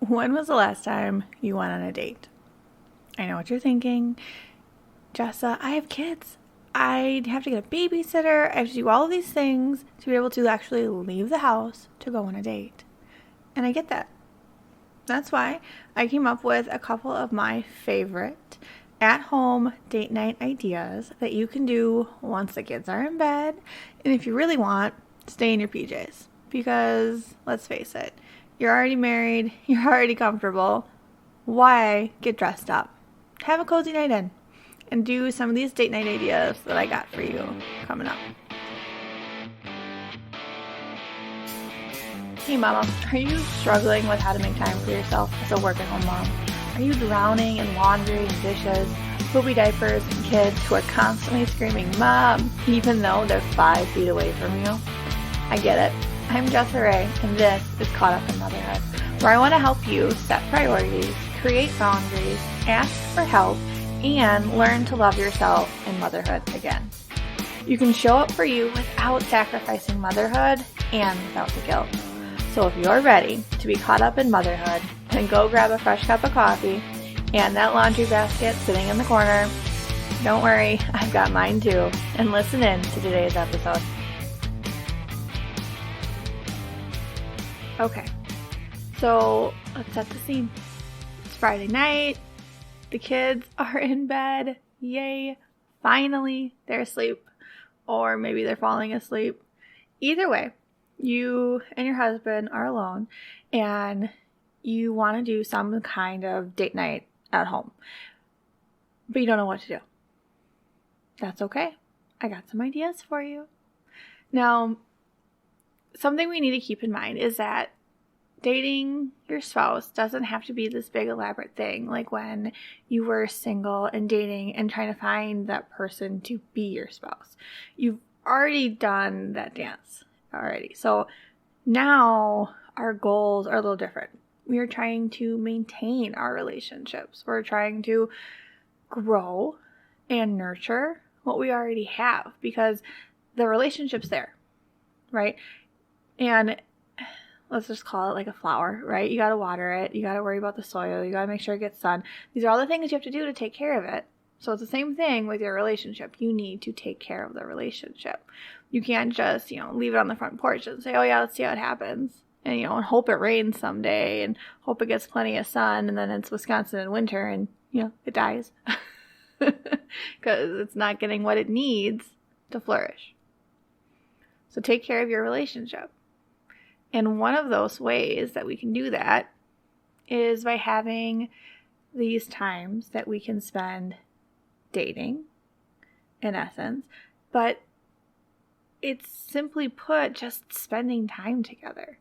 When was the last time you went on a date? I know what you're thinking. Jessa, I have kids. I have to get a babysitter. I have to do all of these things to be able to actually leave the house to go on a date. And I get that. That's why I came up with a couple of my favorite at-home date night ideas that you can do once the kids are in bed. And if you really want, stay in your PJs. Because, let's face it, you're already married, you're already comfortable. Why get dressed up? Have a cozy night in and do some of these date night ideas that I got for you coming up. Hey mama, are you struggling with how to make time for yourself as a work-at-home mom? Are you drowning in laundry and dishes, poopy diapers, and kids who are constantly screaming, Mom, even though they're 5 feet away from you? I get it. I'm Jessa Ray, and this is Caught Up in Motherhood, where I want to help you set priorities, create boundaries, ask for help, and learn to love yourself in motherhood again. You can show up for you without sacrificing motherhood and without the guilt. So if you're ready to be caught up in motherhood, then go grab a fresh cup of coffee and that laundry basket sitting in the corner. Don't worry, I've got mine too. And listen in to today's episode. Okay, so let's set the scene. It's Friday night. The kids are in bed. Yay. Finally, they're asleep. Or maybe they're falling asleep. Either way, you and your husband are alone and you want to do some kind of date night at home, but you don't know what to do. That's okay. I got some ideas for you. Now, something we need to keep in mind is that dating your spouse doesn't have to be this big elaborate thing like when you were single and dating and trying to find that person to be your spouse. You've already done that dance already. So now our goals are a little different. We are trying to maintain our relationships. We're trying to grow and nurture what we already have because the relationship's there, right? And let's just call it like a flower, right? You got to water it. You got to worry about the soil. You got to make sure it gets sun. These are all the things you have to do to take care of it. So it's the same thing with your relationship. You need to take care of the relationship. You can't just, leave it on the front porch and say, oh yeah, let's see how it happens. And, and hope it rains someday and hope it gets plenty of sun. And then it's Wisconsin in winter and, it dies because it's not getting what it needs to flourish. So take care of your relationship. And one of those ways that we can do that is by having these times that we can spend dating, in essence, but it's simply put just spending time together.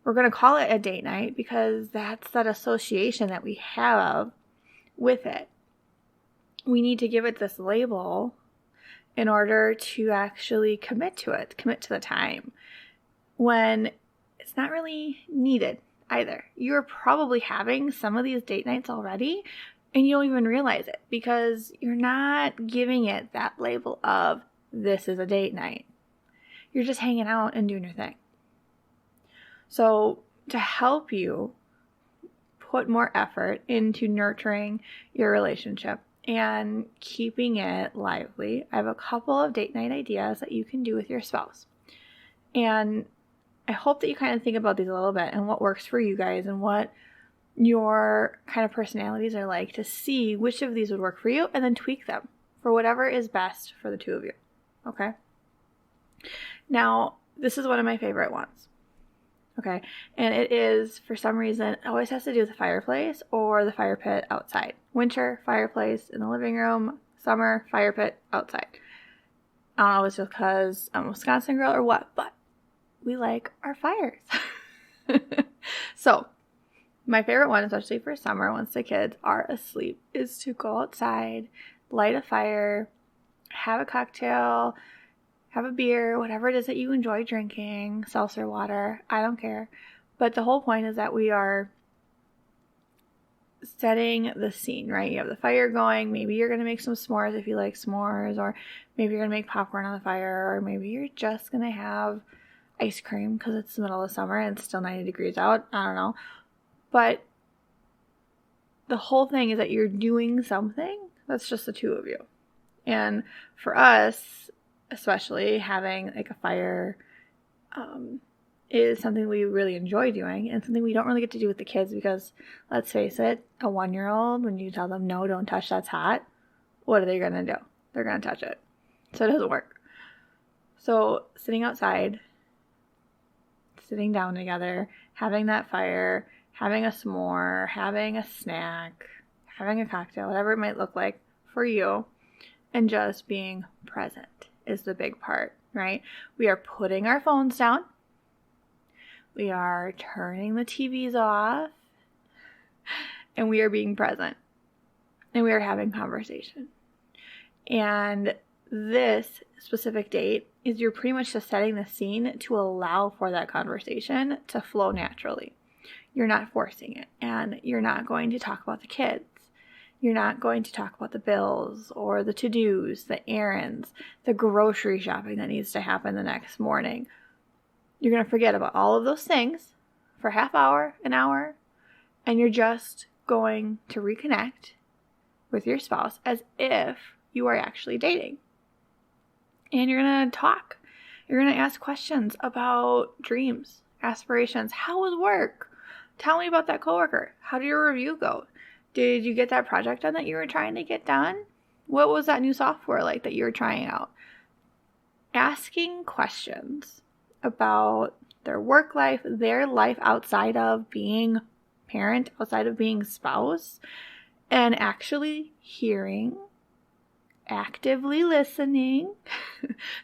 We're going to call it a date night because that's that association that we have with it. We need to give it this label in order to actually commit to it, commit to the time, when it's not really needed either. You're probably having some of these date nights already, and you don't even realize it because you're not giving it that label of this is a date night. You're just hanging out and doing your thing. So to help you put more effort into nurturing your relationship and keeping it lively, I have a couple of date night ideas that you can do with your spouse. And I hope that you kind of think about these a little bit and what works for you guys and what your kind of personalities are like to see which of these would work for you and then tweak them for whatever is best for the two of you. Okay? Now, this is one of my favorite ones. Okay? And it is, for some reason, it always has to do with the fireplace or the fire pit outside. Winter, fireplace in the living room. Summer, fire pit outside. I don't know if it's just because I'm a Wisconsin girl or what, but we like our fires. So, my favorite one, especially for summer, once the kids are asleep, is to go outside, light a fire, have a cocktail, have a beer, whatever it is that you enjoy drinking, seltzer water, I don't care. But the whole point is that we are setting the scene, right? You have the fire going. Maybe you're going to make some s'mores if you like s'mores, or maybe you're going to make popcorn on the fire, or maybe you're just going to have ice cream because it's the middle of summer and it's still 90 degrees out. I don't know. But the whole thing is that you're doing something that's just the two of you. And for us, especially, having like a fire is something we really enjoy doing, and something we don't really get to do with the kids, because let's face it, a 1-year-old, when you tell them, no, don't touch, that's hot, what are they going to do? They're going to touch it. So it doesn't work. So sitting outside, sitting down together, having that fire, having a s'more, having a snack, having a cocktail, whatever it might look like for you, and just being present is the big part, right? We are putting our phones down. We are turning the TVs off, and we are being present, and we are having conversation. And this specific date is you're pretty much just setting the scene to allow for that conversation to flow naturally. You're not forcing it, and you're not going to talk about the kids. You're not going to talk about the bills or the to-dos, the errands, the grocery shopping that needs to happen the next morning. You're going to forget about all of those things for a half hour, an hour, and you're just going to reconnect with your spouse as if you are actually dating. And you're going to talk. You're going to ask questions about dreams, aspirations. How was work? Tell me about that coworker. How did your review go? Did you get that project done that you were trying to get done? What was that new software like that you were trying out? Asking questions about their work life, their life outside of being parent, outside of being spouse, and actually hearing, actively listening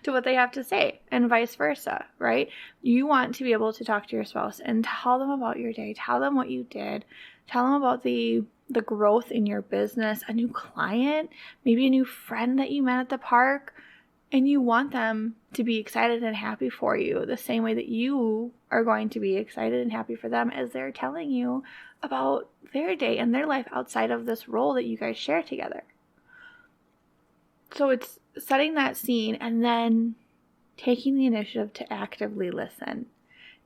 to what they have to say, and vice versa, right? You want to be able to talk to your spouse and tell them about your day, tell them what you did, tell them about the growth in your business, a new client, maybe a new friend that you met at the park, and you want them to be excited and happy for you the same way that you are going to be excited and happy for them as they're telling you about their day and their life outside of this role that you guys share together. So it's setting that scene and then taking the initiative to actively listen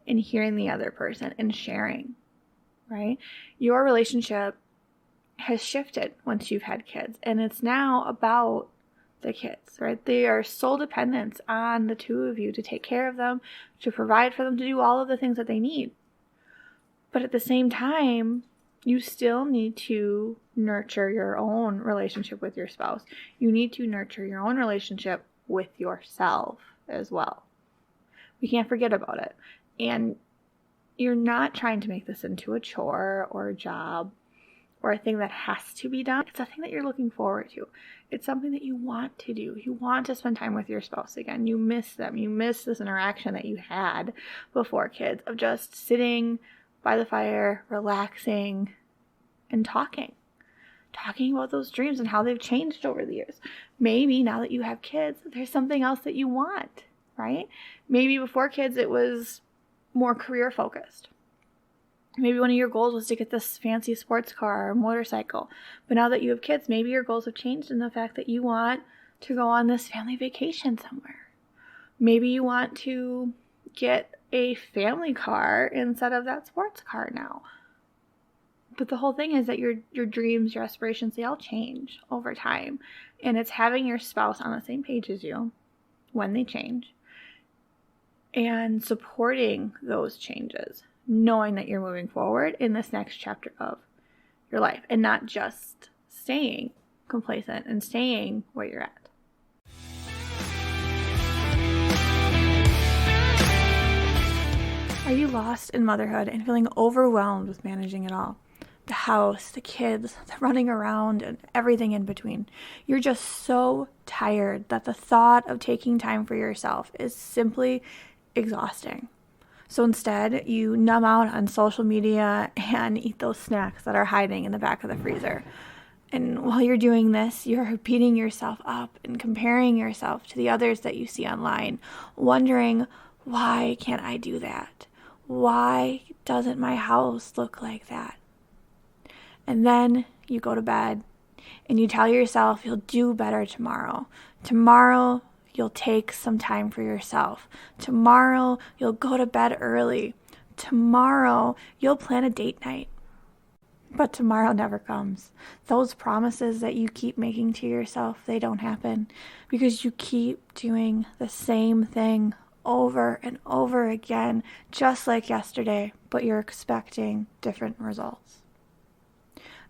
and hearing the other person and sharing, right? Your relationship has shifted once you've had kids, and it's now about the kids, right? They are sole dependents on the two of you to take care of them, to provide for them, to do all of the things that they need. But at the same time, you still need to nurture your own relationship with your spouse. You need to nurture your own relationship with yourself as well. We can't forget about it. And you're not trying to make this into a chore or a job or a thing that has to be done. It's a thing that you're looking forward to. It's something that you want to do. You want to spend time with your spouse again. You miss them. You miss this interaction that you had before kids of just sitting by the fire, relaxing, and talking about those dreams and how they've changed over the years. Maybe now that you have kids, there's something else that you want, right? Maybe before kids, it was more career focused. Maybe one of your goals was to get this fancy sports car or motorcycle. But now that you have kids, maybe your goals have changed in the fact that you want to go on this family vacation somewhere. Maybe you want to get a family car instead of that sports car now. But the whole thing is that your dreams, your aspirations, they all change over time. And it's having your spouse on the same page as you when they change and supporting those changes, knowing that you're moving forward in this next chapter of your life and not just staying complacent and staying where you're at. Are you lost in motherhood and feeling overwhelmed with managing it all? The house, the kids, the running around, and everything in between. You're just so tired that the thought of taking time for yourself is simply exhausting. So instead, you numb out on social media and eat those snacks that are hiding in the back of the freezer. And while you're doing this, you're beating yourself up and comparing yourself to the others that you see online, wondering, why can't I do that? Why doesn't my house look like that? And then you go to bed and you tell yourself you'll do better tomorrow. Tomorrow, you'll take some time for yourself. Tomorrow, you'll go to bed early. Tomorrow, you'll plan a date night. But tomorrow never comes. Those promises that you keep making to yourself, they don't happen because you keep doing the same thing over and over again, just like yesterday, but you're expecting different results.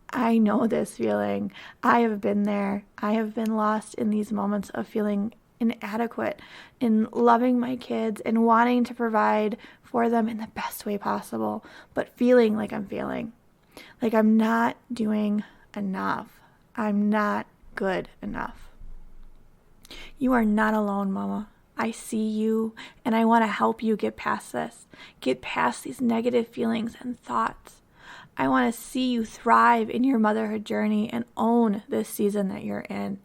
I know this feeling. I have been there. I have been lost in these moments of feeling inadequate in loving my kids and wanting to provide for them in the best way possible, but feeling like I'm failing. Like I'm not doing enough. I'm not good enough. You are not alone, Mama. I see you, and I want to help you get past this. Get past these negative feelings and thoughts. I want to see you thrive in your motherhood journey and own this season that you're in.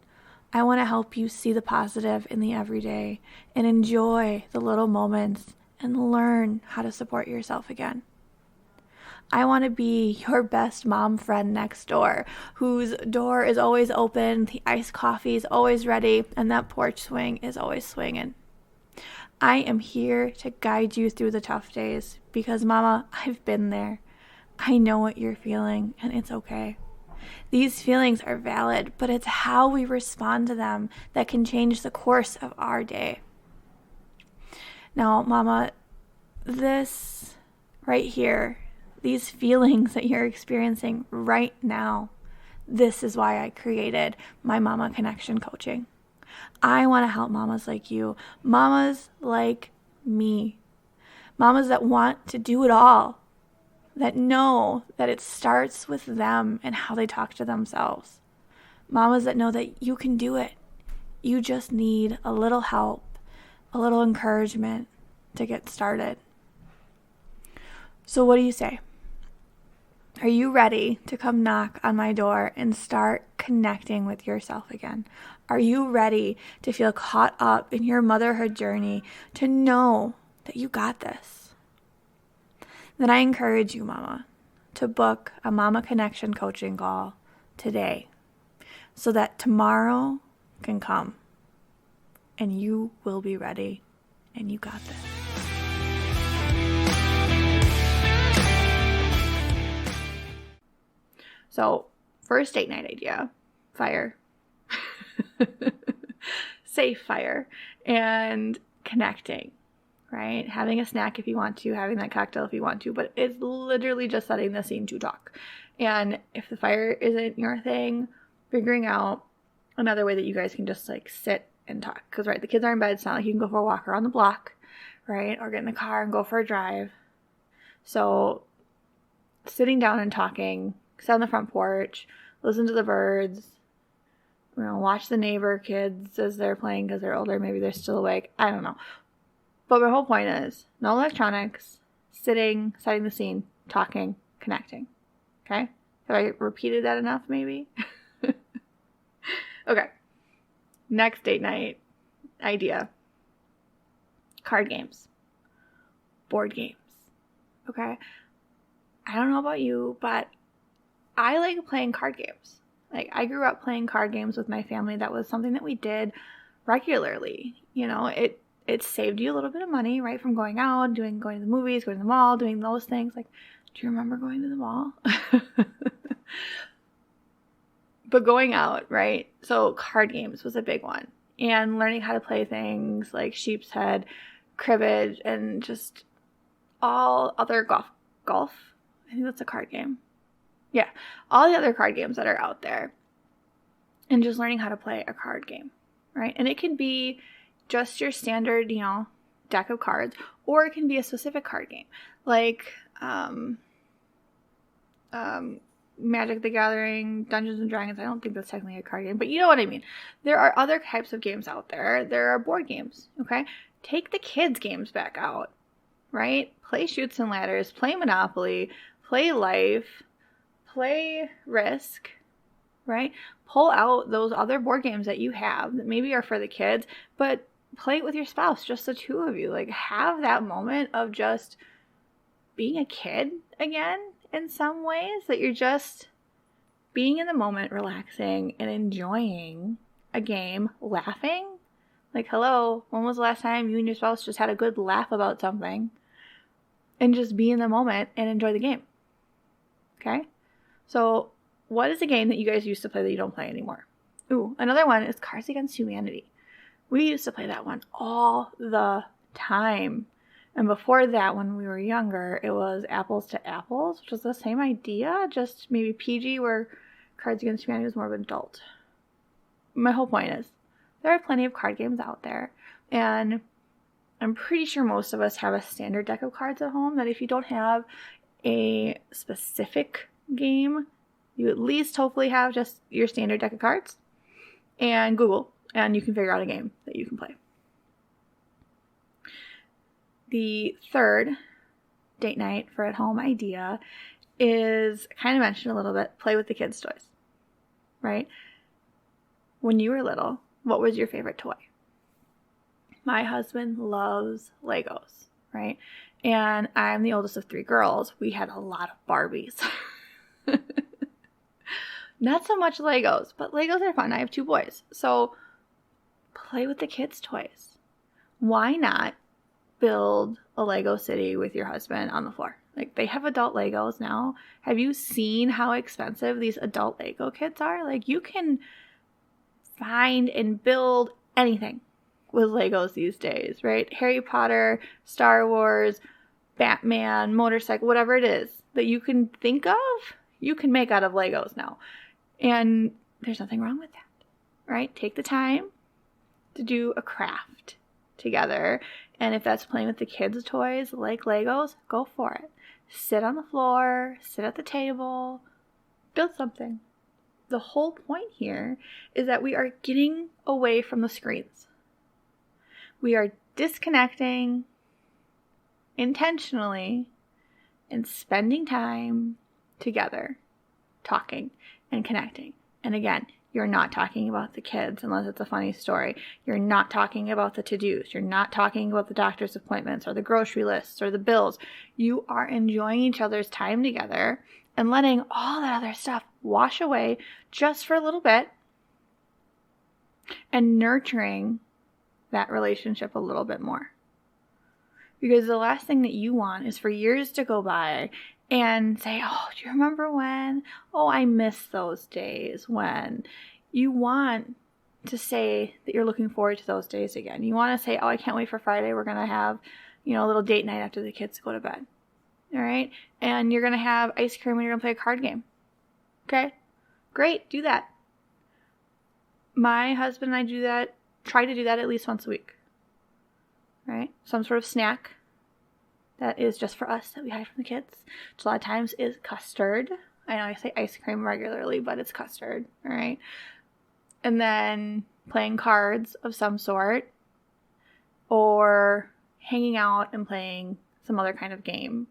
I want to help you see the positive in the everyday and enjoy the little moments and learn how to support yourself again. I want to be your best mom friend next door, whose door is always open, the iced coffee is always ready, and that porch swing is always swinging. I am here to guide you through the tough days because, Mama, I've been there. I know what you're feeling, and it's okay. These feelings are valid, but it's how we respond to them that can change the course of our day. Now, Mama, this right here, these feelings that you're experiencing right now, this is why I created my Mama Connection Coaching. I want to help mamas like you, mamas like me, mamas that want to do it all, that know that it starts with them and how they talk to themselves. Mamas that know that you can do it. You just need a little help, a little encouragement to get started. So what do you say? Are you ready to come knock on my door and start connecting with yourself again? Are you ready to feel caught up in your motherhood journey, to know that you got this? Then I encourage you, Mama, to book a Mama Connection coaching call today so that tomorrow can come and you will be ready and you got this. So, first date night idea, fire. Safe fire. And connecting, right? Having a snack if you want to, having that cocktail if you want to, but it's literally just setting the scene to talk. And if the fire isn't your thing, figuring out another way that you guys can just like sit and talk. Because, right, the kids are in bed. It's not like you can go for a walk around the block, right? Or get in the car and go for a drive. So, sitting down and talking, sit on the front porch, listen to the birds, watch the neighbor kids as they're playing because they're older. Maybe they're still awake. I don't know. But my whole point is no electronics, sitting, setting the scene, talking, connecting. Okay? Have I repeated that enough, maybe? Okay. Next date night idea. Card games. Board games. Okay? I don't know about you, but I like playing card games. Like, I grew up playing card games with my family. That was something that we did regularly. It saved you a little bit of money, right, from going out, going to the movies, going to the mall, doing those things. Like, do you remember going to the mall? But going out, right? So card games was a big one. And learning how to play things like sheep's head, cribbage, and just all other golf. I think that's a card game. Yeah, all the other card games that are out there. And just learning how to play a card game, right? And it can be just your standard, deck of cards, or it can be a specific card game. Like Magic the Gathering, Dungeons and Dragons. I don't think that's technically a card game, but you know what I mean. There are other types of games out there. There are board games, okay? Take the kids' games back out, right? Play Chutes and Ladders, play Monopoly, play Life, play Risk, right? Pull out those other board games that you have that maybe are for the kids, but play it with your spouse, just the two of you. Like, have that moment of just being a kid again in some ways, that you're just being in the moment, relaxing and enjoying a game, laughing. Like, hello, when was the last time you and your spouse just had a good laugh about something? And just be in the moment and enjoy the game. Okay? So what is a game that you guys used to play that you don't play anymore? Ooh, another one is Cards Against Humanity. We used to play that one all the time. And before that, when we were younger, it was Apples to Apples, which was the same idea, just maybe PG, where Cards Against Humanity was more of an adult. My whole point is, there are plenty of card games out there, and I'm pretty sure most of us have a standard deck of cards at home that if you don't have a specific game, you at least hopefully have just your standard deck of cards and Google, and you can figure out a game that you can play. The third date night for at home idea is, I kind of mentioned a little bit, play with the kids' toys, right? When you were little, what was your favorite toy? My husband loves Legos, right? And I'm the oldest of 3 girls. We had a lot of Barbies. Not so much Legos, but Legos are fun. I have 2 boys. So play with the kids' toys. Why not build a Lego city with your husband on the floor? Like, they have adult Legos now. Have you seen how expensive these adult Lego kits are? Like, you can find and build anything with Legos these days, right? Harry Potter, Star Wars, Batman, motorcycle, whatever it is that you can think of, you can make out of Legos now. And there's nothing wrong with that, right? Take the time to do a craft together. And if that's playing with the kids' toys like Legos, go for it. Sit on the floor, sit at the table, build something. The whole point here is that we are getting away from the screens. We are disconnecting intentionally and spending time together, talking and connecting. And again, you're not talking about the kids unless it's a funny story. You're not talking about the to-dos. You're not talking about the doctor's appointments or the grocery lists or the bills. You are enjoying each other's time together and letting all that other stuff wash away just for a little bit and nurturing that relationship a little bit more. Because the last thing that you want is for years to go by and say, oh, do you remember when? Oh, I miss those days when. You want to say that you're looking forward to those days again. You want to say, oh, I can't wait for Friday. We're going to have, a little date night after the kids go to bed. All right? And you're going to have ice cream and you're going to play a card game. Okay? Great. Do that. My husband and I try to do that at least once a week. Right? Some sort of snack that is just for us that we hide from the kids. Which a lot of times is custard. I know I say ice cream regularly, but it's custard. All right? And then playing cards of some sort. Or hanging out and playing some other kind of game.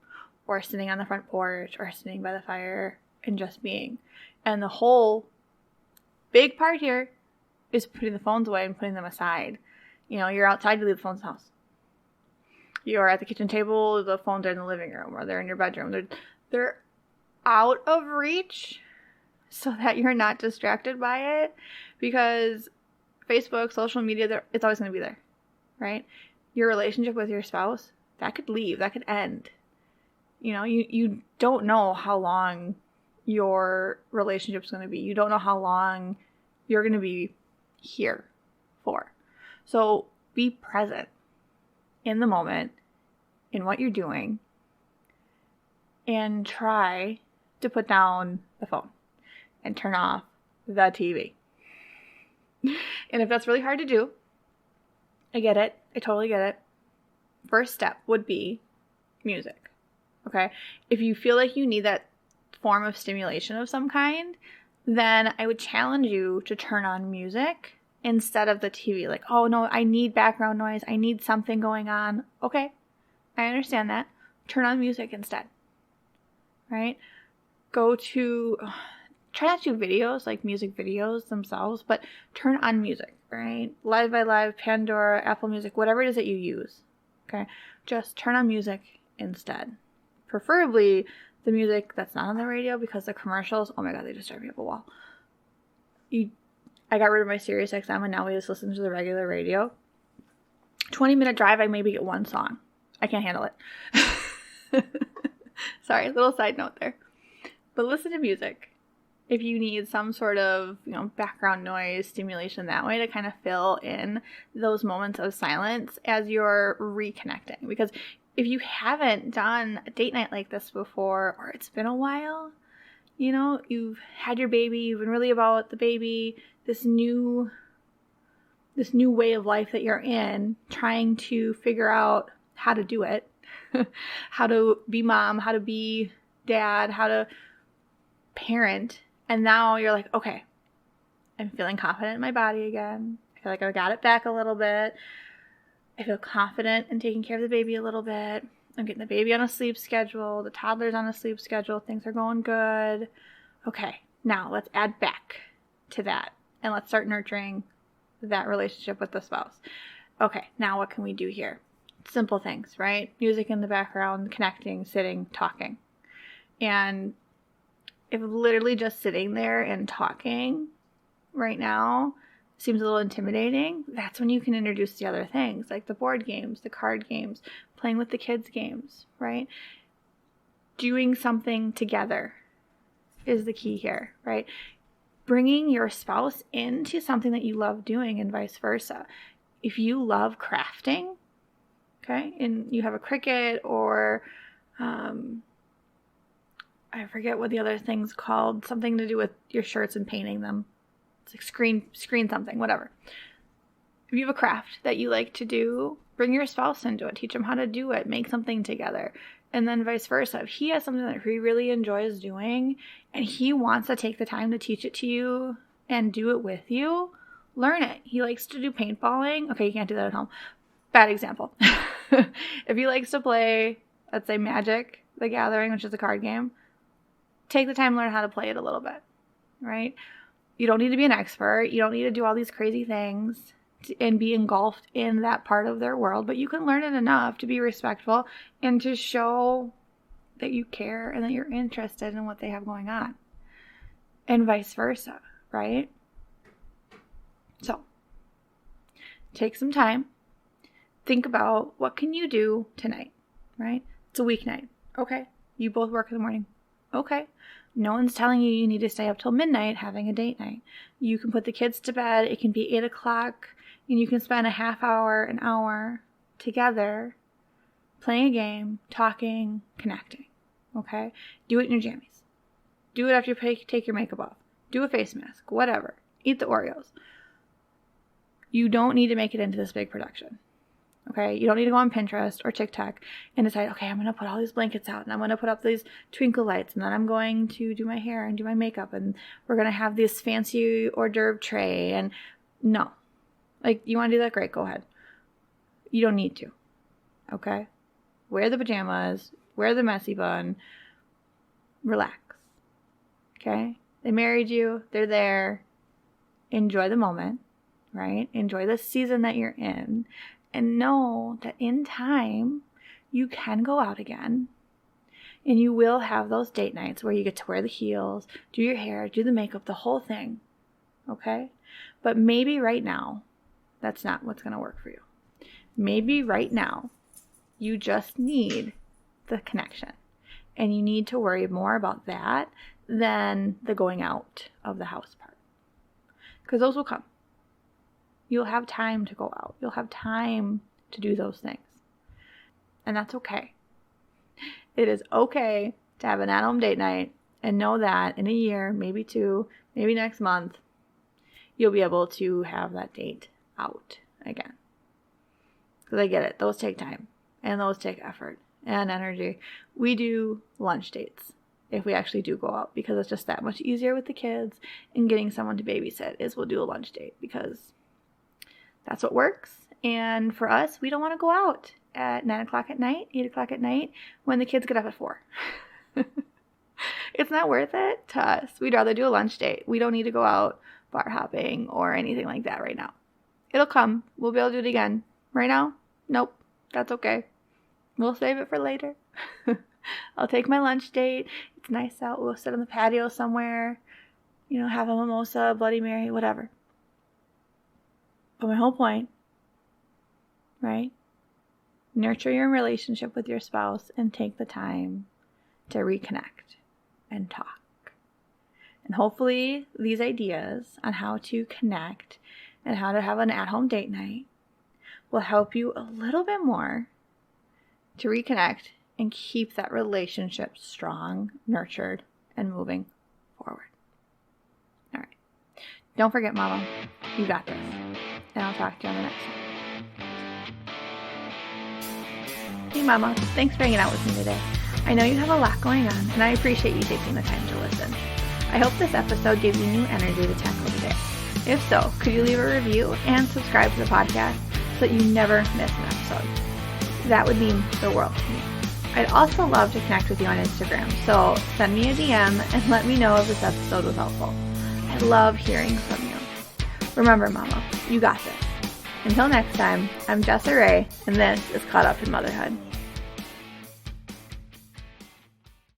Or sitting on the front porch. Or sitting by the fire and just being. And the whole big part here is putting the phones away and putting them aside. You're outside, you leave the phones in the house. You're at the kitchen table, the phones are in the living room, or they're in your bedroom. They're out of reach so that you're not distracted by it, because Facebook, social media, it's always going to be there, right? Your relationship with your spouse, that could leave, that could end. You don't know how long your relationship's going to be. You don't know how long you're going to be here for. So be present in the moment, in what you're doing, and try to put down the phone and turn off the TV. And if that's really hard to do, I get it. I totally get it. First step would be music. Okay? If you feel like you need that form of stimulation of some kind, then I would challenge you to turn on music instead of the TV. Like, oh no, I need background noise. I need something going on. Okay, I understand that. Turn on music instead. Right? Try not to do videos, like music videos themselves, but turn on music, right? Live by Live, Pandora, Apple Music, whatever it is that you use. Okay? Just turn on music instead. Preferably the music that's not on the radio, because the commercials, oh my god, they just drive me up a wall. I got rid of my Sirius XM and now we just listen to the regular radio. 20-minute drive, I maybe get one song. I can't handle it. Sorry, little side note there. But listen to music. if you need some sort of, background noise stimulation that way to kind of fill in those moments of silence as you're reconnecting. Because if you haven't done a date night like this before, or it's been a while, you've had your baby, you've been really about the baby, this new way of life that you're in, trying to figure out how to do it, how to be mom, how to be dad, how to parent. And now you're like, okay, I'm feeling confident in my body again. I feel like I got it back a little bit. I feel confident in taking care of the baby a little bit. I'm getting the baby on a sleep schedule. The toddler's on a sleep schedule. Things are going good. Okay, now let's add back to that. And let's start nurturing that relationship with the spouse. Okay, now what can we do here? Simple things, right? Music in the background, connecting, sitting, talking. And if literally just sitting there and talking right now seems a little intimidating, that's when you can introduce the other things, like the board games, the card games, playing with the kids' games, right? Doing something together is the key here, right? Bringing your spouse into something that you love doing and vice versa. If you love crafting, okay, and you have a Cricut or I forget what the other thing's called, something to do with your shirts and painting them. It's like screen something, whatever. If you have a craft that you like to do, bring your spouse into it. Teach them how to do it. Make something together. And then vice versa. If he has something that he really enjoys doing and he wants to take the time to teach it to you and do it with you, learn it. He likes to do paintballing. Okay, you can't do that at home. Bad example. If he likes to play, let's say Magic the Gathering, which is a card game, take the time to learn how to play it a little bit, right? You don't need to be an expert. You don't need to do all these crazy things and be engulfed in that part of their world, but you can learn it enough to be respectful and to show that you care and that you're interested in what they have going on, and vice versa, right? So take some time, think about what can you do tonight, right? It's a weeknight. Okay. You both work in the morning. Okay. No one's telling you need to stay up till midnight having a date night. You can put the kids to bed. It can be 8 o'clock and you can spend a half hour, an hour together playing a game, talking, connecting. Okay. Do it in your jammies. Do it after you take your makeup off. Do a face mask, whatever. Eat the Oreos. You don't need to make it into this big production. Okay, you don't need to go on Pinterest or TikTok and decide, okay, I'm going to put all these blankets out and I'm going to put up these twinkle lights and then I'm going to do my hair and do my makeup and we're going to have this fancy hors d'oeuvre tray. And no, like, you want to do that? Great, go ahead. You don't need to. Okay, wear the pajamas, wear the messy bun, relax. Okay, they married you, they're there. Enjoy the moment, right? Enjoy the season that you're in. And know that in time, you can go out again. And you will have those date nights where you get to wear the heels, do your hair, do the makeup, the whole thing. Okay? But maybe right now, that's not what's going to work for you. Maybe right now, you just need the connection. And you need to worry more about that than the going out of the house part. Because those will come. You'll have time to go out. You'll have time to do those things. And that's okay. It is okay to have an at-home date night and know that in a year, maybe 2, maybe next month, you'll be able to have that date out again. Because I get it. Those take time. And those take effort and energy. We do lunch dates if we actually do go out, because it's just that much easier with the kids, and getting someone to babysit is we'll do a lunch date because that's what works. And for us, we don't want to go out at 9 o'clock at night, 8 o'clock at night when the kids get up at 4. It's not worth it to us. We'd rather do a lunch date. We don't need to go out bar hopping or anything like that right now. It'll come. We'll be able to do it again. Right now? Nope. That's okay. We'll save it for later. I'll take my lunch date. It's nice out. We'll sit on the patio somewhere, have a mimosa, Bloody Mary, whatever. But my whole point, right? Nurture your relationship with your spouse and take the time to reconnect and talk. And hopefully these ideas on how to connect and how to have an at-home date night will help you a little bit more to reconnect and keep that relationship strong, nurtured, and moving forward. All right. Don't forget, Mama, you got this. And I'll talk to you on the next one. Hey, Mama, thanks for hanging out with me today. I know you have a lot going on, and I appreciate you taking the time to listen. I hope this episode gave you new energy to tackle today. If so, could you leave a review and subscribe to the podcast so that you never miss an episode? That would mean the world to me. I'd also love to connect with you on Instagram, so send me a DM and let me know if this episode was helpful. I love hearing from you. Remember, Mama, you got this. Until next time, I'm Jessa Ray, and this is Caught Up in Motherhood.